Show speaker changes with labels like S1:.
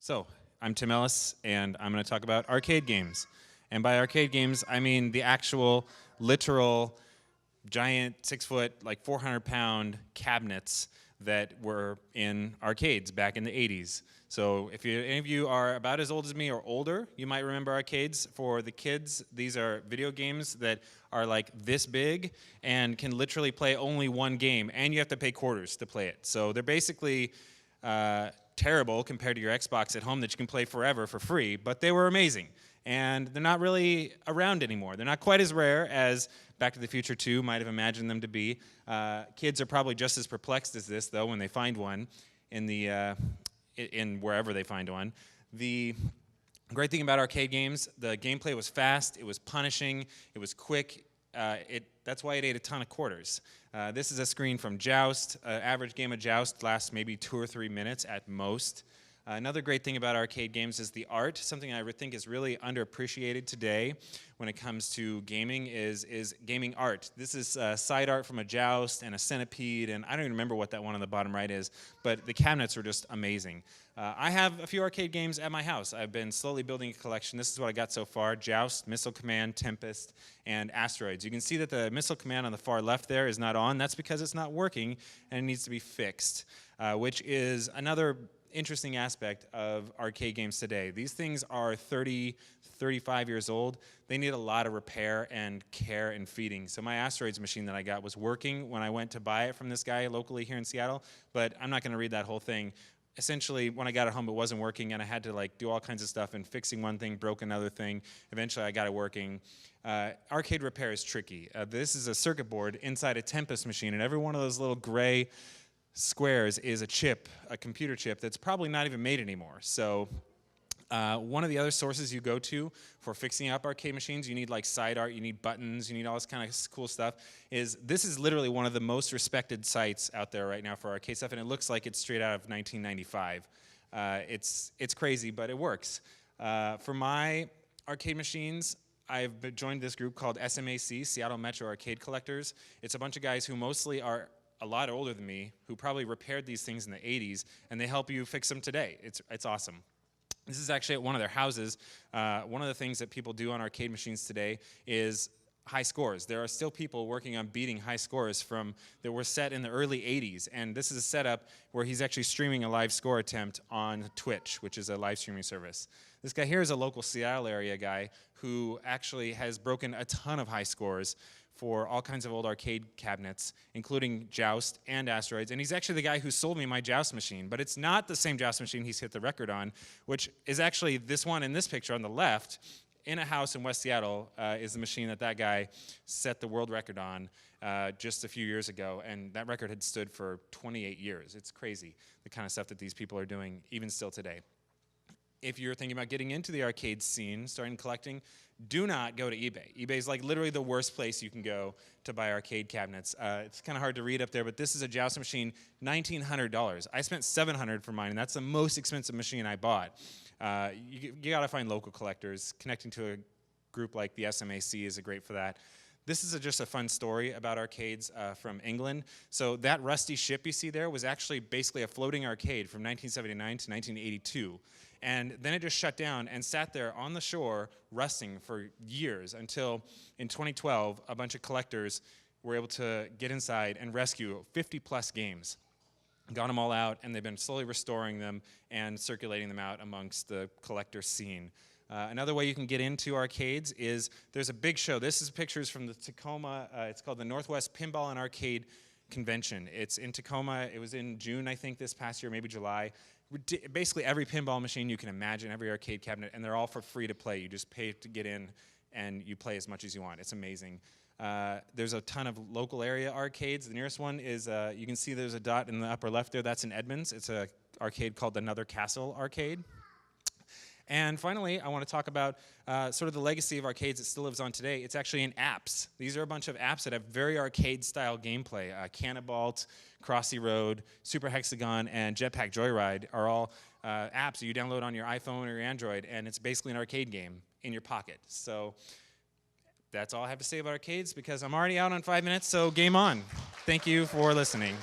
S1: So, I'm Tim Ellis, and I'm going to talk about arcade games. And by arcade games, I mean the actual, literal, giant 6-foot, like 400-pound cabinets that were in arcades back in the 80s. So if any of you are about as old as me or older, you might remember arcades. For the kids, these are video games that are like this big and can literally play only one game, and you have to pay quarters to play it. So they're basically terrible compared to your Xbox at home that you can play forever for free, but they were amazing. And they're not really around anymore. They're not quite as rare as Back to the Future 2 might have imagined them to be. Kids are probably just as perplexed as this, though, when they find one in wherever they find one. The great thing about arcade games, the gameplay was fast, it was punishing, it was quick. That's why it ate a ton of quarters. This is a screen from Joust. Average game of Joust lasts maybe 2 or 3 minutes at most. Another great thing about arcade games is the art. Something I think is really underappreciated today when it comes to gaming is gaming art. This is side art from a Joust and a Centipede, and I don't even remember what that one on the bottom right is, but the cabinets are just amazing. I have a few arcade games at my house. I've been slowly building a collection. This is what I got so far: Joust, Missile Command, Tempest, and Asteroids. You can see that the Missile Command on the far left there is not on. That's because it's not working and it needs to be fixed, which is another interesting aspect of arcade games today. These things are 30, 35 years old. They need a lot of repair and care and feeding. So my Asteroids machine that I got was working when I went to buy it from this guy locally here in Seattle, but I'm not going to read that whole thing. Essentially, when I got it home, it wasn't working, and I had to do all kinds of stuff, and fixing one thing broke another thing. Eventually, I got it working. Arcade repair is tricky. This is a circuit board inside a Tempest machine, and every one of those little gray squares is a chip, a computer chip that's probably not even made anymore. So one of the other sources you go to for fixing up arcade machines, you need like side art, you need buttons, you need all this kind of cool stuff, this is literally one of the most respected sites out there right now for arcade stuff, and it looks like it's straight out of 1995. It's crazy, but it works. For my arcade machines, I've joined this group called SMAC, Seattle Metro Arcade Collectors. It's a bunch of guys who mostly are a lot older than me, who probably repaired these things in the 80s, and they help you fix them today. It's awesome. This is actually at one of their houses. One of the things that people do on arcade machines today is high scores. There are still people working on beating high scores that were set in the early 80s, and this is a setup where he's actually streaming a live score attempt on Twitch, which is a live streaming service. This guy here is a local Seattle area guy who actually has broken a ton of high scores for all kinds of old arcade cabinets, including Joust and Asteroids. And he's actually the guy who sold me my Joust machine, but it's not the same Joust machine he's hit the record on, which is actually this one in this picture on the left, in a house in West Seattle, is the machine that guy set the world record on just a few years ago, and that record had stood for 28 years. It's crazy, the kind of stuff that these people are doing, even still today. If you're thinking about getting into the arcade scene, starting collecting, do not go to eBay. eBay is like literally the worst place you can go to buy arcade cabinets. It's kind of hard to read up there, but this is a Joust machine, $1,900. I spent $700 for mine, and that's the most expensive machine I bought. You gotta find local collectors. Connecting to a group like the SMAC is great for that. This is just a fun story about arcades from England. So that rusty ship you see there was actually basically a floating arcade from 1979 to 1982. And then it just shut down and sat there on the shore rusting for years until in 2012, a bunch of collectors were able to get inside and rescue 50-plus games. Got them all out, and they've been slowly restoring them and circulating them out amongst the collector scene. Another way you can get into arcades is there's a big show. This is pictures from the Tacoma, it's called the Northwest Pinball and Arcade Convention. It's in Tacoma. It was in June, I think, this past year, maybe July. Basically every pinball machine you can imagine, every arcade cabinet, and they're all for free to play. You just pay to get in, and you play as much as you want. It's amazing. There's a ton of local area arcades. The nearest one is, you can see there's a dot in the upper left there. That's in Edmonds. It's an arcade called Another Castle Arcade. And finally, I want to talk about sort of the legacy of arcades that still lives on today. It's actually in apps. These are a bunch of apps that have very arcade-style gameplay. Cannabalt, Crossy Road, Super Hexagon, and Jetpack Joyride are all apps that you download on your iPhone or your Android, and it's basically an arcade game in your pocket. So that's all I have to say about arcades, because I'm already out on 5 minutes, so game on. Thank you for listening.